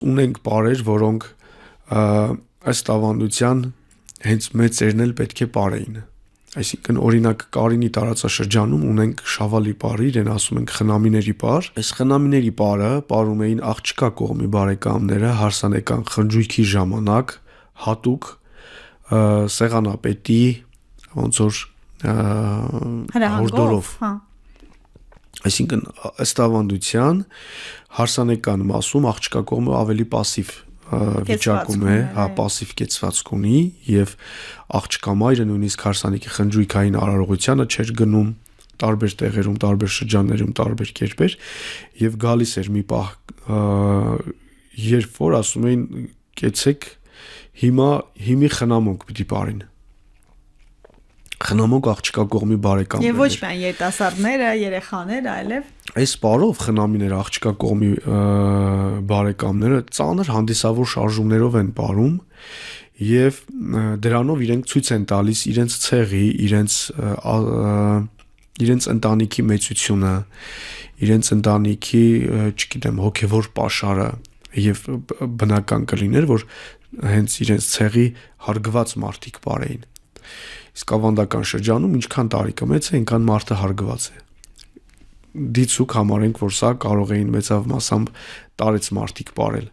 Ունենք բարեր, որոնք ըստ ավանդության հենց մեծերն էլ պետք է պարեին։ Այսինքն օրինակ Կարինի տարածաշրջանում ունենք Շավալի պարը, իրեն ասում ենք խնամիների պար։ Այս խնամիների պարը պարում էին աղջկա կողմի բարեկամները հարսանեկան խնջույքի ժամանակ հատուկ սեղանապետի ոնց որ հորդորով։ Այսինքն ըստ ավանդության հարսանեկան մասում աղջկա կողմը ավելի пассив վիճակում է, пассив կեցվածք ունի եւ աղջկա մայրը նույնիսկ հարսանեկի խնջույքային արարողությանը չէր գնում տարբեր տեղերում, տարբեր շրջաններում, տարբեր կերպեր եւ գալիս էր մի պահ երբ որ ասում էին կեցեք հիմի խնամոնք պիտի բարին խնամոնք աղջկա կողմի բարեկամներ եւ ոչ միայն երիտասարդները, երեխաները, այլև այս պարով խնամիները աղջկա կողմի բարեկամները ծանր հանդիսավոր շարժումներով են բարում եւ դրանով իրենք ցույց են տալիս իրենց ցեղի, իրենց ընտանիքի մեծությունը, իրենց ընտանիքի, չգիտեմ, հոգեվոր պաշարը եւ բնական կլիներ, որ հենց իրենց ցեղի հարգված մարդիկ բարեին։ Իսկ ավանդական շրջանում ինչքան տարիքը մեծ է, այնքան մարդը հարգված է։ Դիցուկ համարենք, որ սա կարող էին մեծավ մասամբ տարեց մարդիկ բարել։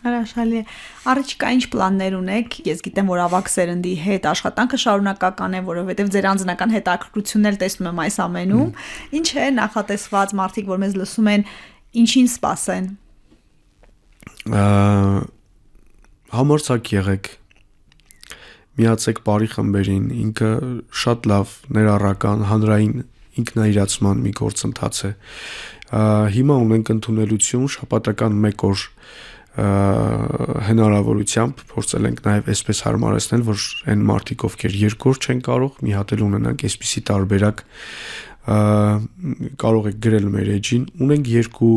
Հրաշալի է։ Առաջիկա ինչ պլաններ ունեք։ Ես գիտեմ, որ ավագ սերնդի հետ աշխատանքը շարունակական է, որովհետև ձեր անձնական հետաքրքրությունն էլ տեսնում եմ այս ամենում։ Ինչ է նախատեսված մարդիկ, որ մեզ լսում են, ինչին սպասեն։ Համարձակ եղեք։ Միացեք բարի խմբերին, ինքը շատ լավ ներառական հանրային ինքնայրացման մի գործընթաց է։ Հիմա ունենք ընդունելություն շաբաթական 1 օր հնարավորությամբ փորձել ենք նաև այսպես հարմարեցնել, որ այն մարդիկ, ովքեր 2 օր չեն կարող, մի հատ էլ ունենանք այսպիսի տարբերակ կարող եք գրել մեր էջին։ Ունենք 2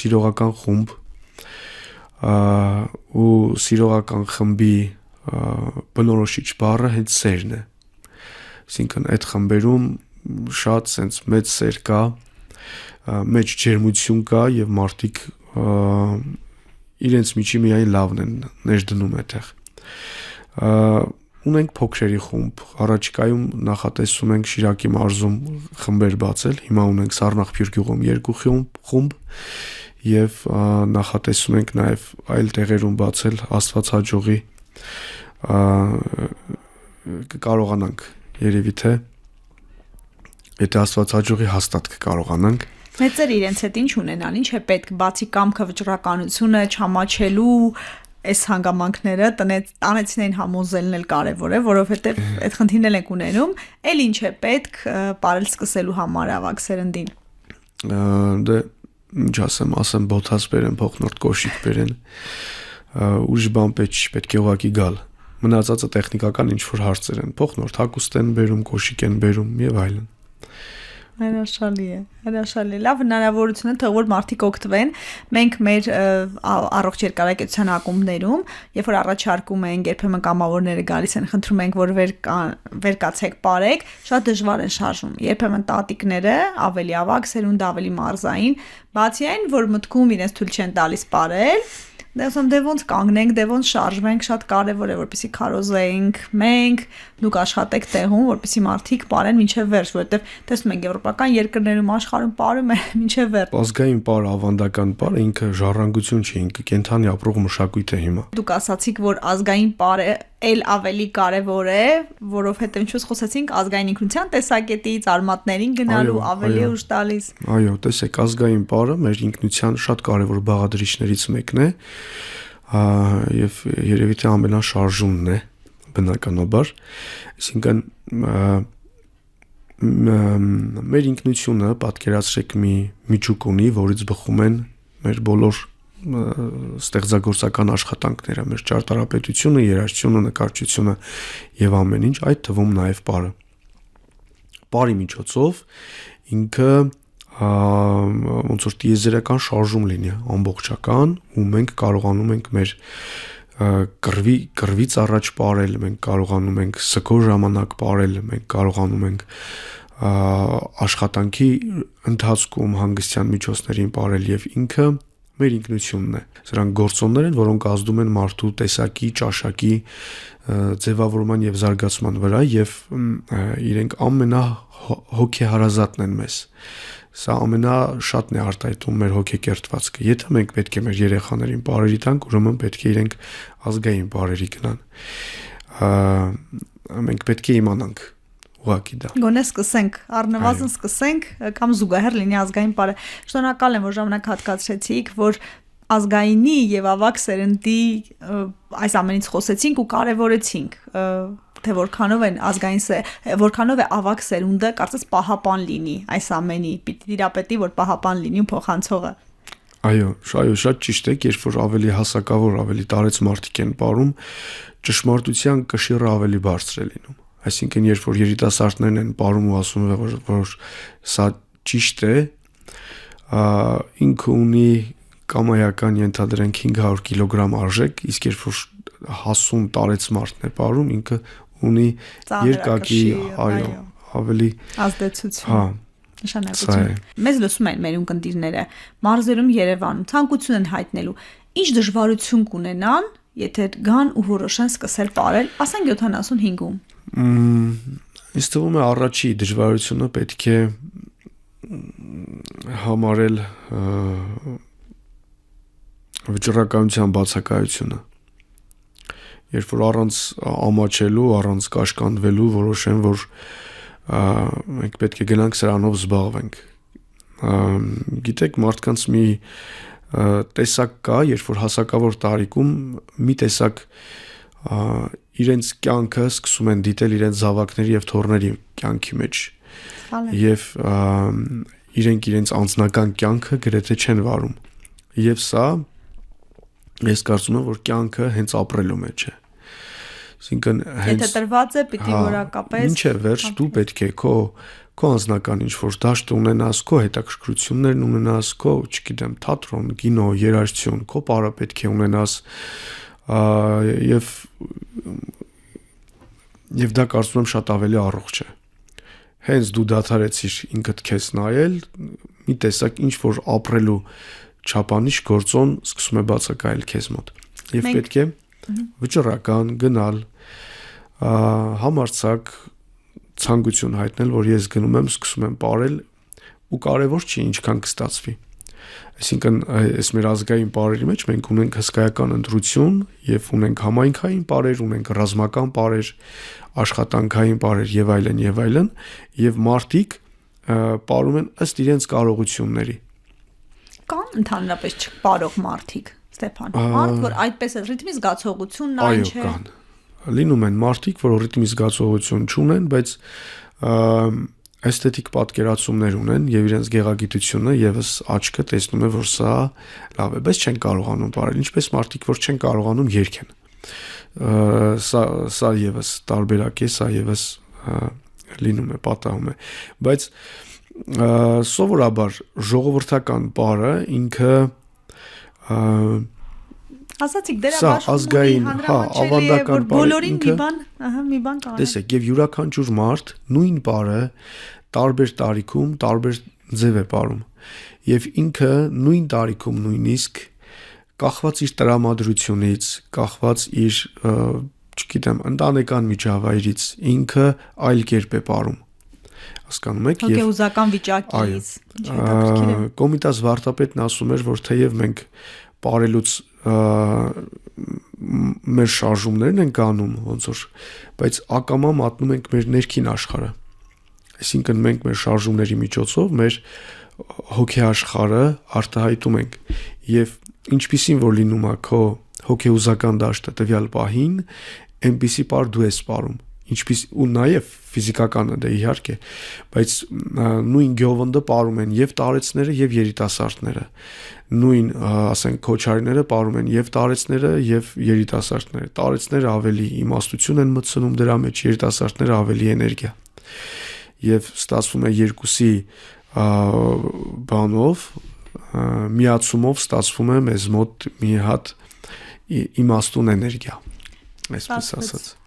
սիրողական խումբ ու սիրողական խմբի բնորոշիչ բառը հենց սերն է։ Այսինքն այդ խմբերում շատ sense մեծ սեր կա, մեծ ջերմություն կա եւ մարդիկ իրենց միջի միայն լավն են ներդնում այդտեղ։ Ունենք փոքրերի խումբ, առաջիկայում նախատեսում ենք Շիրակի մարզում խմբեր բացել, հիմա ունենք Սառնախփյուր գյուղում 2 խումբ եւ նախատեսում ենք նաեւ այլ տեղերում բացել Աստված հաջողի կկարողանանք երևի թե եթե Աստված հաջողի հաստատ կկարողանանք մեծերը իրենց հետ ինչ ունենան, ինչ է պետք բացի կամքը վճռականությունը չամաչելու այս հանգամանքները տանեցին համոզելն էլ կարևոր է, որովհետև այդ խնդիրն էլ ենք ունենում, էլ ինչ է պետք բարել սկսելու համար ավագ սերնդին։ Դե ինչ ասեմ բոթաս բերեն, փոխնորդ կոշիկ բերեն, ուժ բան պետք է ուղակի գալ։ Մնացածը տեխնիկական ինչ-որ հարցեր են, փոխնորդ հագուստ են բերում, կոշիկ են բերում եւ այլն։ Հրաշալի է, հրաշալի։ Լավ հնարավորություն է, թող որ մարդիկ օգտվեն։ Մենք մեր առողջ երկարակեցության ակումբներում, երբ որ առաջարկում ենք, երբեմն կամավորները գալիս են, խնդրում ենք, որ վեր կացեք, բարեք, շատ դժվար են շարժում։ Երբեմն տատիկները ավելի ավագ սերունդ, ավելի մարզային, բացի այն, որ մտքում իրենց թույլ չեն տալիս բարել, դե ոնց կանգնենք, դե ոնց շարժվենք, շատ կարևոր է, որպեսզի քարոզենք մենք, դուք աշխատեք տեղում, որպեսզի մարդիկ բարեն մինչև վերջ, որովհետև տեսնում ենք եվրոպական երկրներում աշխարհում բարում է մինչև վերջ։ Ազգային պար, ավանդական պար ինքը ժառանգություն չի, ինքը կենթանի ապրող մշակույթ է հիմա։ Դուք ասացիք, որ ազգային պարը էլ ավելի կարևոր է, որովհետև ինչպես խոսեցինք, ազգային ինքնության տեսակետից արմատներին գնալու ավելի ուժ տալիս։ Այո, տեսեք, ազգային պարը մեր ինքնության շատ կարևոր բաղադրիչներից մեկն է, եւ երևի թե ամենաշարժումն է բնականաբար, այսինքն մեր ինքնությունը պատկերացրեք մի միջուկ ունի, որից բխում են մեր բոլոր ստեղծագործական աշխատանքները, մեր ճարտարապետությունը, երաժշտությունը, նկարչությունը եւ ամեն ինչ, այդ թվում նաեւ պարը։ Պարի միջոցով ինքը ոնց որ տիեզերական շարժում լինի ամբողջական, ու մենք կարողանում ենք մեր կռվից առաջ պարել, մենք կարողանում ենք սգո ժամանակ պարել, մենք կարողանում ենք աշխատանքի ընթացքում հանգստյան միջոցներին պարել եւ ինքը մեր ինքնությունն է։ Սրանք գործոններ են, որոնք ազդում են մարդու տեսակի, ճաշակի ձևավորման եւ զարգացման վրա եւ իրենք ամենահոգեհարազատն են մեզ։ Սա ամենաշատն է արտահայտում մեր հոգեկերտվածքը։ Եթե մենք պետք է մեր երեխաներին բարերի տանք, ուրեմն պետք է իրենք ազգային բարերի գնան։ Մենք պետք է իմանանք ուղղակի դա։ Գոնե սկսենք, առնվազն սկսենք կամ զուգահեռ լինի ազգային բարը։ Շնորհակալ եմ, որ ժամանակ հատկացրեցիք, որ ազգայինի եւ ավակ սերնդի այս ամենից խոսեցինք ու կարեւորեցինք, թե որքանով է ավակ սերունդը կարծես պահապան լինի այս ամենի, պիտի դիրապետի, որ պահապան լինի ու փոխանցողը։ Այո, շատ ճիշտ է, երբ որ ավելի հասակավոր, ավելի տարեց մարդիկ են ապրում, ճշմարտության կշիռը ավելի բարձր է լինում։ Այսինքն, երբ որ երիտասարդներն են ապրում ու ասում են, որ սա ճիշտ է, ինքը ունի կամայական ենթադրենք 500 կիլոգրամ արժեք, իսկ երբ որ հասուն տարեց մարդն է ապրում, ինքը ունի երկակի, այո, ավելի ազդեցություն։ Նշանակություն։ Մեզ լսում են մեր ունկնդիրները, մարզերում Երևանում ցանկություն են հայտնելու, ինչ դժվարություն կունենան, եթե գան ու որոշեն սկսել ապրել, ասենք 75-ում։ Ինձ թվում է առաջի դժվարությունը պետք է համարել վճռականության բացակայությունը։ Երբ որ առանց ամաչելու, առանց կաշկանդվելու որոշեն, որ մենք պետք է գնանք սրանով զբաղվենք։ Գիտեք, մարդկանց մի տեսակ կա, երբ որ հասակավոր տարիքում մի տեսակ իրենց կյանքը սկսում են դիտել իրենց զավակների եւ թոռների կյանքի մեջ եւ իրենք իրենց անձնական կյանքը գրեթե չեն վարում եւ սա ես կարծում եմ որ կյանքը հենց ապրելու մեջ է այսինքն հենց եթե տրված է պիտի որակապես ինչ է վերջ դու պետք է քո անձնական ինչ որ դաշտ ունենաս քո հետաքրքրություններն ունենաս քո չգիտեմ թատրոն կինո երաժշտություն քո պարը պետք է ունենաս եւ դա կարծում եմ շատ ավելի առողջ է հենց դու դադարեցիր ինքդ քեզ նայել մի տեսակ ինչ որ ապրելու չափանիշ գործոն սկսում է բացակայել քեզ մոտ եւ պետք է վճռական գնալ համարցակ ցանկություն հայտնել որ ես գնում եմ սկսում եմ ապրել ու կարեւոր չի ինչքան կստացվի այսինքն այս մեր ազգային պարերի մեջ մենք ունենք հսկայական ընտրություն եւ ունենք համայնքային պարեր ունենք ռազմական պարեր աշխատանքային պարեր եւ այլն եւ մարդիկ պարում են ըստ իրենց կարողությունների կան ընդհանրապես չպարող մարդիկ Ստեփան մարդ որ այդպես է ռիթմի զգացողությունն այն չէ այո կան լինում են մարդիկ որ ռիթմի զգացողություն չունեն բայց էսթետիկ պատկերացումներ ունեն եւ իրենց գեղագիտությունը եւս աչքը տեսնում է որ սա լավ է բայց չեն կարողանում ապրել ինչպես մարդիկ որ չեն կարողանում երգեն սա եւս տարբերակ է սա եւս լինում է պատահում է բայց սովորաբար ժողովրդական պարը ինքը ասացիք դերաբաշխումների ավանդական բոլորին մի բան կան տեսեք եւ յուրաքանչյուր մարդ նույն պարը տարբեր տարիքում տարբեր ձև է պարում եւ ինքը նույն տարիքում նույնիսկ կախված իր տրամադրությունից կախված իր չգիտեմ ընտանեկան միջավայրից ինքը այլ կերպ է պարում հասկանում եք եւ հոգեուզական վիճակից Կոմիտաս վարդապետն ասում էր որ թեև մենք պարելուց մեր շարժումներն են կանում ոնց որ բայց ակամա մատնում ենք մեր ներքին աշխարհը այսինքն մենք մեր շարժումների միջոցով մեր հոգեաշխարհը արտահայտում ենք եւ ինչպիսին որ լինում է քո հոգեուզական դաշտը տվյալ պահին այնպիսի պար դու ես պարում ինչպես ու նաև ֆիզիկականը դա իհարկե բայց նույն գյովնդը պարում են եւ տարեցները եւ երիտասարդները նույն ասենք քոչարիները պարում են եւ տարեցները եւ երիտասարդները տարեցները ավելի իմաստություն են մտցնում դրա մեջ երիտասարդները ավելի էներգիա եւ ստացվում է երկուսի բանով միացումով ստացվում է մեզ մոտ մի հատ իմաստուն էներգիա այսպես ասած